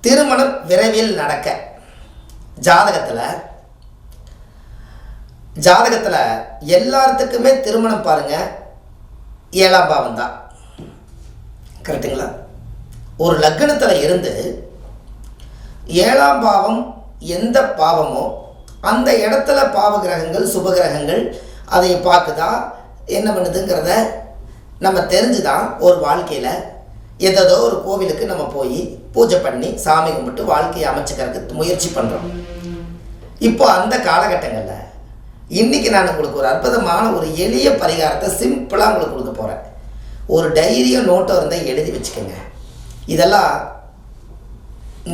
திருமணம் விரைவில் நடக்க ஜாதகத்தில் எல்லாத்துக்குமே திருமணம் பாருங்கள் 7ஆம் பாவம் தான். கரெக்டுங்களா? ஒரு லக்னத்தில் இருந்து 7ஆம் பாவம் எந்த பாவமோ அந்த இடத்துல பாவ கிரகங்கள் சுப கிரகங்கள் அதை பார்க்குதா என்ன பண்ணுதுங்கிறத நம்ம தெரிஞ்சு தான் ஒரு வாழ்க்கையில் ஏதோ ஒரு கோவிலுக்கு நம்ம போய் பூஜை பண்ணி சாமி கும்பிட்டு வாழ்க்கையை அமைச்சுக்கிறதுக்கு முயற்சி பண்ணுறோம். இப்போ அந்த காலகட்டங்களில் இன்றைக்கி நான் உங்களுக்கு ஒரு அற்புதமான ஒரு எளிய பரிகாரத்தை சிம்பிளாக உங்களுக்கு கொடுக்க போகிறேன். ஒரு டைரியோ நோட்டோ இருந்தால் எழுதி வச்சுக்கோங்க. இதெல்லாம்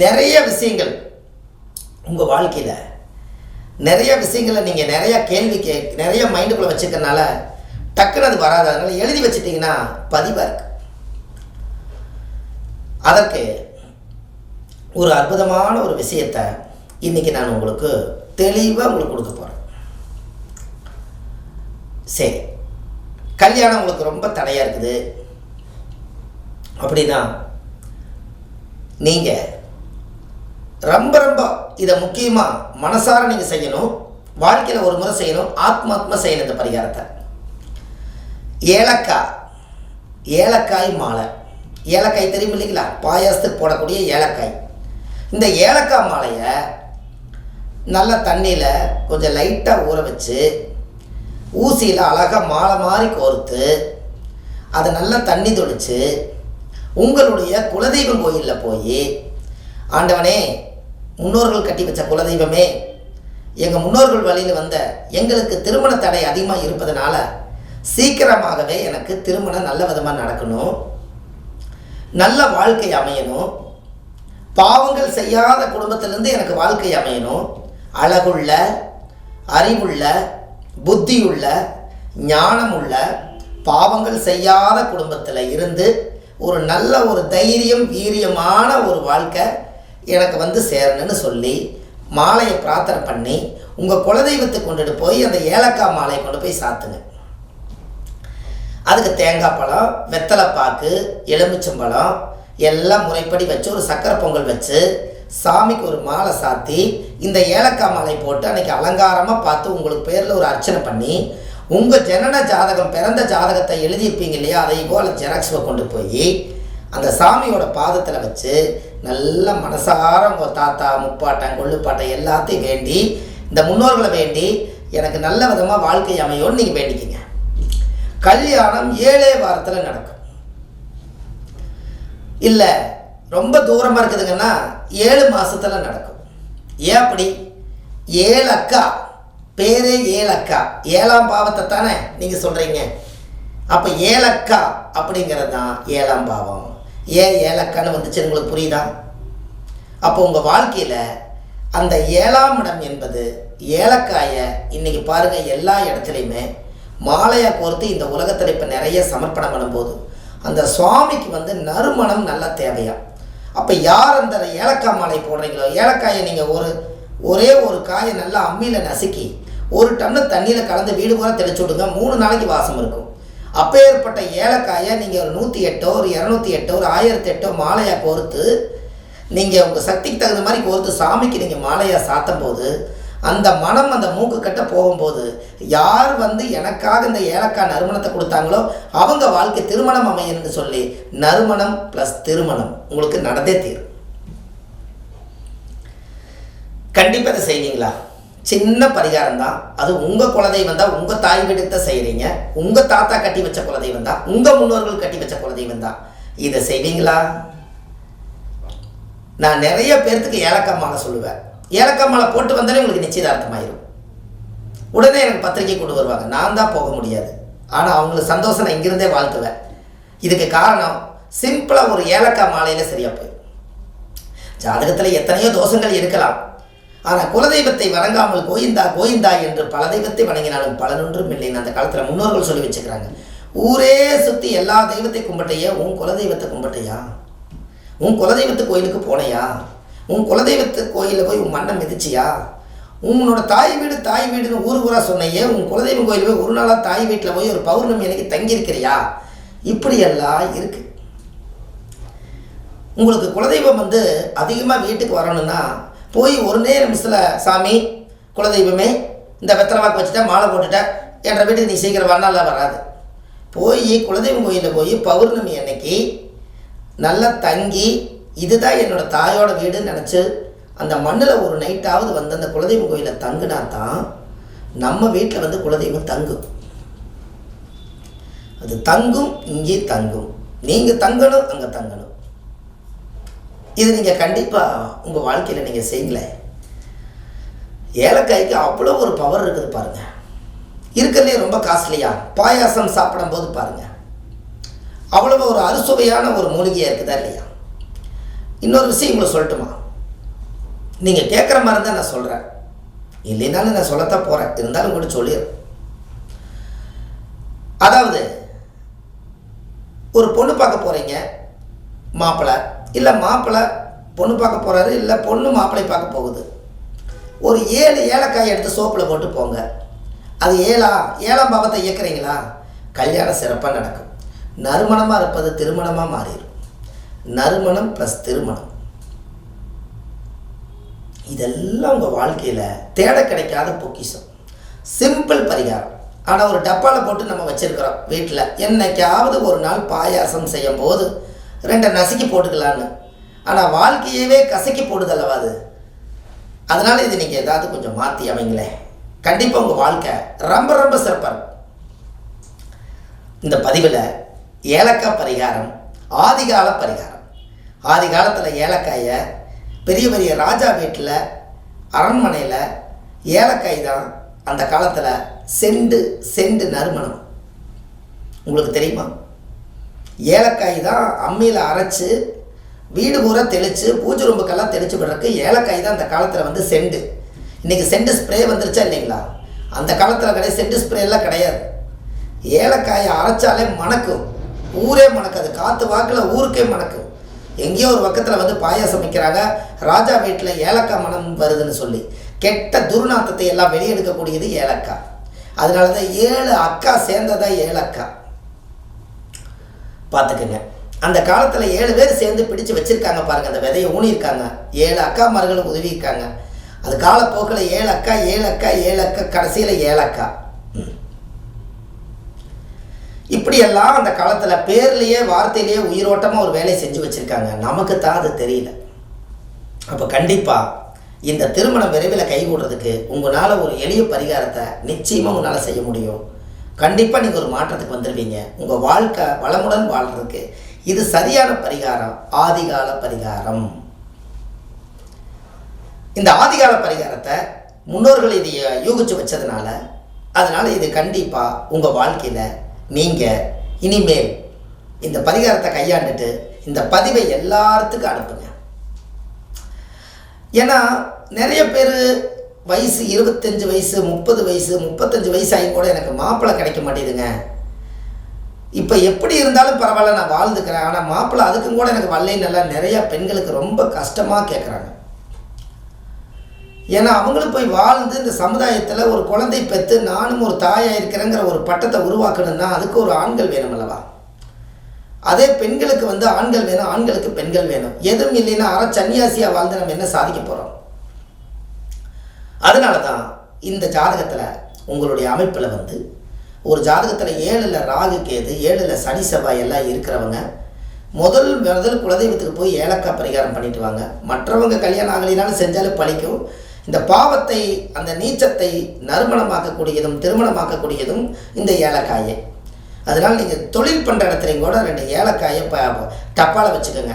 நிறைய விஷயங்கள் உங்கள் வாழ்க்கையில் நிறைய விஷயங்களை நீங்கள் நிறையா நிறைய மைண்டுக்குள்ளே வச்சுக்கிறனால டக்குன்னு அது வராது. அதனால் எழுதி வச்சுட்டிங்கன்னா பதிவாக இருக்குது. அதற்கு ஒரு அற்புதமான ஒரு விஷயத்தை இன்றைக்கி நான் உங்களுக்கு தெளிவாக உங்களுக்கு கொடுக்க போகிறேன். சரி, கல்யாணம் உங்களுக்கு ரொம்ப தடையாக இருக்குது அப்படின்னா நீங்கள் ரொம்ப இதை முக்கியமாக மனசார நீங்கள் செய்யணும். வாழ்க்கையில் ஒரு முறை செய்யணும். ஆத்மாத்மா செய்யணும் இந்த பரிகாரத்தை. ஏலக்காய் மாலை. ஏலக்காய் தெரியும் இல்லைங்களா? பாயாசத்துக்கு போடக்கூடிய ஏலக்காய். இந்த ஏலக்காய் மாலையை நல்லா தண்ணியில் கொஞ்சம் லைட்டாக ஊற வச்சு ஊசியில் அழகாக மாலை மாதிரி கோர்த்து அதை நல்லா தண்ணி தொளித்து உங்களுடைய குலதெய்வம் கோயிலில் போய், ஆண்டவனே, முன்னோர்கள் கட்டி வச்ச குலதெய்வமே, எங்கள் முன்னோர்கள் வழியில் வந்த எங்களுக்கு திருமண தடை அதிகமாக இருப்பதனால சீக்கிரமாகவே எனக்கு திருமணம் நல்ல விதமாக நடக்கணும், நல்ல வாழ்க்கை அமையணும், பாவங்கள் செய்யாத குடும்பத்திலேருந்து எனக்கு வாழ்க்கை அமையணும், அழகுள்ள, அறிவுள்ள, புத்தியுள்ள, ஞானமுள்ள, பாவங்கள் செய்யாத குடும்பத்தில் இருந்து ஒரு நல்ல ஒரு தைரியம் வீரியமான ஒரு வாழ்க்கை எனக்கு வந்து சேரணும்னு சொல்லி மாலையை பிரார்த்தனை பண்ணி உங்கள் குலதெய்வத்துக்கு கொண்டுட்டு போய் அந்த ஏலக்காய் மாலையை கொண்டு போய் சாத்துங்க. அதுக்கு தேங்காய் பழம், வெத்தலைப்பாக்கு, எலுமிச்சம்பழம் எல்லாம் முறைப்படி வச்சு ஒரு சக்கரை பொங்கல் வச்சு சாமிக்கு ஒரு மாலை சாத்தி இந்த ஏலக்காய் மாலை போட்டு அன்றைக்கி அலங்காரமாக பார்த்து உங்களுக்கு பேரில் ஒரு அர்ச்சனை பண்ணி உங்கள் ஜனன ஜாதகம் பிறந்த ஜாதகத்தை எழுதியிருப்பீங்க இல்லையா, அதை போல் ஜெராக்ஸை கொண்டு போய் அந்த சாமியோட பாதத்தில் வச்சு நல்ல மனசார உங்கள் தாத்தா முப்பாட்டன் கொள்ளுப்பாட்டன் எல்லாத்தையும் வேண்டி இந்த முன்னோர்களை வேண்டி எனக்கு நல்ல விதமாக வாழ்க்கை அமையோன்னு நீங்கள் வேண்டிக்கிங்க. கல்யாணம் 7 வாரத்தில் நடக்கும். இல்லை ரொம்ப தூரமாக இருக்குதுங்கன்னா 7 மாதத்தில் நடக்கும். ஏன் அப்படி? ஏலக்கா பேரே ஏலக்கா, 7ஆம் பாவத்தை தானே நீங்கள் சொல்கிறீங்க. அப்போ ஏலக்கா அப்படிங்கிறது தான் 7ஆம் பாவம். ஏன் ஏலக்கான்னு வந்துச்சு உங்களுக்கு புரியுதா? அப்போ உங்கள் வாழ்க்கையில் அந்த 7ஆம் இடம் என்பது ஏலக்காயை இன்றைக்கி பாருங்கள் எல்லா இடத்துலையுமே மாலையாக கோர்த்து இந்த உலகத்தில் இப்போ நிறைய சமர்ப்பணம் பண்ணும்போது அந்த சுவாமிக்கு வந்து நறுமணம் நல்லா தேவையா. அப்போ யார் அந்த ஏலக்காய் மாலை போடுறீங்களோ, ஏலக்காயை நீங்கள் ஒரே ஒரு காயை நல்லா அம்மியில் நசுக்கி 1 டன்னு தண்ணியில் கலந்து வீடு பூரா தெளிச்சு விடுங்க. 3 நாளைக்கு வாசம் இருக்கும். அப்போ ஏற்பட்ட ஏலக்காயை நீங்கள் ஒரு 108 ஒரு 208 ஒரு 1008 மாலையாக கோர்த்து நீங்கள் உங்கள் சக்திக்கு தகுந்த மாதிரி கோர்த்து சாமிக்கு நீங்கள் மாலையாக சாத்தும் போது அந்த மனம் அந்த மூக்கு கட்ட போகும்போது யார் வந்து எனக்காக இந்த ஏலக்காய் நறுமணத்தை கொடுத்தாங்களோ அவங்க வாழ்க்கை திருமணம் அமையன்னு சொல்லி நறுமணம் ப்ளஸ் திருமணம் உங்களுக்கு நடந்தே தீரும். கண்டிப்பாக இதை செய்வீங்களா? சின்ன பரிகாரம் தான் அது. உங்கள் குலதெய்வம் தான், உங்கள் தாய் வீடுக்கு தான் செய்கிறீங்க, உங்கள் தாத்தா கட்டி வச்ச குலதெய்வம் தான், உங்கள் முன்னோர்கள் கட்டி வச்ச குலதெய்வம் தான். இதை செய்வீங்களா? நான் நிறைய பேர்த்துக்கு ஏலக்காய் மாலை சொல்லுவேன். ஏலக்காய் மாலை போட்டு வந்தாலே உங்களுக்கு நிச்சயதார்த்தமாயிரும். உடனே எனக்கு பத்திரிக்கை கொண்டு வருவாங்க. நான் தான் போக முடியாது, ஆனால் அவங்களுக்கு சந்தோஷம் நான் இங்கிருந்தே வாழ்த்துவேன். இதுக்கு காரணம் சிம்பிளாக ஒரு ஏலக்காய் மாலையில் சரியாக போய். ஜாதகத்தில் எத்தனையோ தோஷங்கள் இருக்கலாம், ஆனால் குலதெய்வத்தை வணங்காமல் கோயிந்தா கோயிந்தா என்று பல தெய்வத்தை வணங்கினாலும் பலனொன்றும் இல்லைன்னு அந்த காலத்தில் முன்னோர்கள் சொல்லி வச்சுக்கிறாங்க. ஊரே சுற்றி எல்லா தெய்வத்தை கும்பிட்டையா, உன் குலதெய்வத்தை கும்பிட்டையா, உன் குலதெய்வத்து கோயிலுக்கு போனையா, உன் குலதெய்வத்து கோயிலில் போய் உன் மண்ணை மிதிச்சியா, உன்னோட தாய் வீடுன்னு ஊராக சொன்னையே, உன் குலதெய்வம் கோயில் போய் ஒரு நாளாக தாய் வீட்டில் போய் ஒரு பௌர்ணமி அன்னைக்கு தங்கியிருக்கிறியா, இப்படியெல்லாம் இருக்குது. உங்களுக்கு குலதெய்வம் வந்து அதிகமாக வீட்டுக்கு வரணும்னா போய் ஒரு நிமிஷத்தில் சாமி குலதெய்வமே இந்த வெத்தலை வாக்கு வச்சுட்டா மாலை போட்டுட்டேன் என்ற வீட்டுக்கு நீ சீக்கிரம் வரனால வராது. போய் குலதெய்வம் கோயிலில் போய் பௌர்ணமி அன்னைக்கு நல்லா தங்கி இதுதான் என்னோடய தாயோட வீடுன்னு நினச்சி அந்த மண்ணில் ஒரு நைட்டாவது வந்து அந்த குலதெய்வம் கோயிலில் தங்குனா தான் நம்ம வீட்டில் வந்து குலதெய்வம் தங்கும். அது தங்கும், இங்கே தங்கும். நீங்கள் தங்கணும், அங்கே தங்கணும். இது நீங்கள் கண்டிப்பாக உங்கள் வாழ்க்கையில் நீங்கள் செய்யலை. ஏலக்காய்க்கு அவ்வளோ ஒரு பவர் இருக்குது பாருங்கள். இருக்கிறதுலே ரொம்ப காஸ்ட்லியாக பாயாசம் சாப்பிடும்போது பாருங்கள் அவ்வளோ ஒரு அறுசுவையான ஒரு மூலிகையாக இருக்குதா இல்லையா? இன்னொரு விஷயம் உங்களை சொல்லட்டுமா? நீங்கள் கேட்குற மாதிரி தான் நான் சொல்கிறேன், இல்லைனாலும் நான் சொல்லத்தான் போகிறேன், இருந்தாலும் கூட சொல்லிடுறேன். அதாவது ஒரு பொண்ணு பார்க்க போகிறீங்க, மாப்பிள்ளை இல்லை மாப்பிள்ளை பொண்ணு பார்க்க போகிறாரு, இல்லை பொண்ணு மாப்பிள்ளை பார்க்க போகுது. ஒரு 7 ஏலக்காய் எடுத்து சோப்பில் போட்டு போங்க. அது 7ஆம் பாவத்தை இயக்குறீங்களா, கல்யாணம் சிறப்பாக நடக்கும். நறுமணமாக இருப்பது திருமணமாக மாறிடும். நறுமணம் ப்ளஸ் திருமணம், இதெல்லாம் உங்கள் வாழ்க்கையில் தேட கிடைக்காத பொக்கிஷம். சிம்பிள் பரிகாரம். ஆனால் ஒரு டப்பாவில் போட்டு நம்ம வச்சுருக்கிறோம் வீட்டில். என்னைக்காவது ஒரு நாள் பாயாசம் செய்யும் போது 2 நசுக்கி போட்டுக்கலான்னு. ஆனால் வாழ்க்கையவே கசக்கி போடுதல்லவா அது. அதனால் இது நீங்கள் ஏதாவது கொஞ்சம் மாற்றி அமைங்களேன். கண்டிப்பாக உங்கள் வாழ்க்கை ரொம்ப ரொம்ப சிறப்பாக இருக்கும். இந்த பதிவில் ஏலக்காய் பரிகாரம், ஆதிகால பரிகாரம். ஆதி காலத்தில் ஏலக்காயை பெரிய பெரிய ராஜா வீட்டில் அரண்மனையில் ஏலக்காய் தான் அந்த காலத்தில் செண்டு நறுமணம். உங்களுக்கு தெரியுமா? ஏலக்காய் தான் அம்மியில் அரைச்சி வீடு பூரா தெளித்து பூஜை ரூமுக்கெல்லாம் தெளித்து விடுறதுக்கு ஏலக்காய் தான் அந்த காலத்தில் வந்து செண்டு. இன்றைக்கி செண்டு ஸ்ப்ரே வந்துருச்சா இல்லைங்களா? அந்த காலத்தில் கிடையாது, செண்டு ஸ்ப்ரேலாம் கிடையாது. ஏலக்காயை அரைச்சாலே மணக்கும், ஊரே மணக்காது. காற்று வாக்கில் ஊருக்கே மணக்கும். எங்கேயோ ஒரு பக்கத்தில் வந்து பாயாசம் வைக்கிறாங்க, ராஜா வீட்டில் ஏலக்காய் மனம் வருதுன்னு சொல்லி கெட்ட துர்நாத்தத்தை எல்லாம் வெளியெடுக்கக்கூடியது ஏலக்காய். அதனால தான் 7 அக்கா சேர்ந்ததான் ஏலக்காய். பார்த்துக்குங்க. அந்த காலத்தில் 7 பேர் சேர்ந்து பிடிச்சு வச்சுருக்காங்க பாருங்கள், அந்த விதையை ஊனியிருக்காங்க. 7 அக்காமார்களும் உதவியிருக்காங்க. அது காலப்போக்கில் 7 அக்கா கடைசியில் ஏலக்காய். இப்படியெல்லாம் அந்த காலத்தில் பேர்லேயே வார்த்தையிலேயே உயிரோட்டமாக ஒரு வேலையை செஞ்சு வச்சுருக்காங்க. நமக்கு தான் அது தெரியல. அப்போ கண்டிப்பாக இந்த திருமணம் விரைவில் கைகூடுறதுக்கு உங்களால் ஒரு எளிய பரிகாரத்தை நிச்சயமாக உங்களால் செய்ய முடியும். கண்டிப்பாக நீங்கள் ஒரு மாற்றத்துக்கு வந்துடுவீங்க. உங்கள் வாழ்க்கை வளமுடன் வாழ்கிறதுக்கு இது சரியான பரிகாரம், ஆதிகால பரிகாரம். இந்த ஆதிகால பரிகாரத்தை முன்னோர்கள் இதை யூகிச்சு வச்சதுனால அதனால் இது கண்டிப்பாக உங்கள் வாழ்க்கையில் நீங்கள் இனிமேல் இந்த பரிகாரத்தை கையாண்டுட்டு இந்த பதிவை எல்லாத்துக்கும் அனுப்புங்க. ஏன்னா நிறைய பேர் வயசு 25 வயசு 30 வயசு 35 வயசு ஆகி கூட எனக்கு மாப்பிள்ளை கிடைக்க மாட்டேதுங்க, இப்போ எப்படி இருந்தாலும் பரவாயில்ல நான் வாழ்ந்துக்கிறேன், ஆனால் மாப்பிள்ளை அதுக்கும் கூட எனக்கு வரலைன்னு நிறையா பெண்களுக்கு ரொம்ப கஷ்டமாக கேட்குறாங்க. ஏன்னா அவங்களும் போய் வாழ்ந்து இந்த சமுதாயத்தில் ஒரு குழந்தை பெற்று நானும் ஒரு தாயாக இருக்கிறேங்கிற ஒரு பட்டத்தை உருவாக்கணும்னா அதுக்கு ஒரு ஆண்கள் வேணும் அல்லவா? அதே பெண்களுக்கு வந்து ஆண்கள் வேணும், ஆண்களுக்கு பெண்கள் வேணும். எதுவும் இல்லைன்னா சன்னியாசியாக வாழ்ந்து நம்ம என்ன சாதிக்க போகிறோம்? அதனால தான் இந்த ஜாதகத்தில் உங்களுடைய அமைப்பில் வந்து ஒரு ஜாதகத்தில் 7ல் ராகு கேது 7ல் சனி செவ்வாய் எல்லாம் இருக்கிறவங்க முதல் குலதெய்வத்துக்கு போய் ஏலக்காய் பரிகாரம் பண்ணிட்டு வாங்க. மற்றவங்க கல்யாணம் ஆகலினாலும் செஞ்சாலும் பழிக்கும். இந்த பாவத்தை அந்த நீச்சத்தை நறுமணமாக்கக்கூடியதும் திருமணமாக்கக்கூடியதும் இந்த ஏலக்காயே. அதனால் நீங்கள் தொழில் பண்ணுற இடத்துலையும் கூட 2 ஏலக்காயை டப்பாவில் வச்சுக்கோங்க.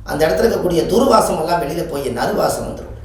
அந்த இடத்துல இருக்கக்கூடிய துர்வாசம் எல்லாம் வெளியில் போய் நறுவாசம் வந்துடும்.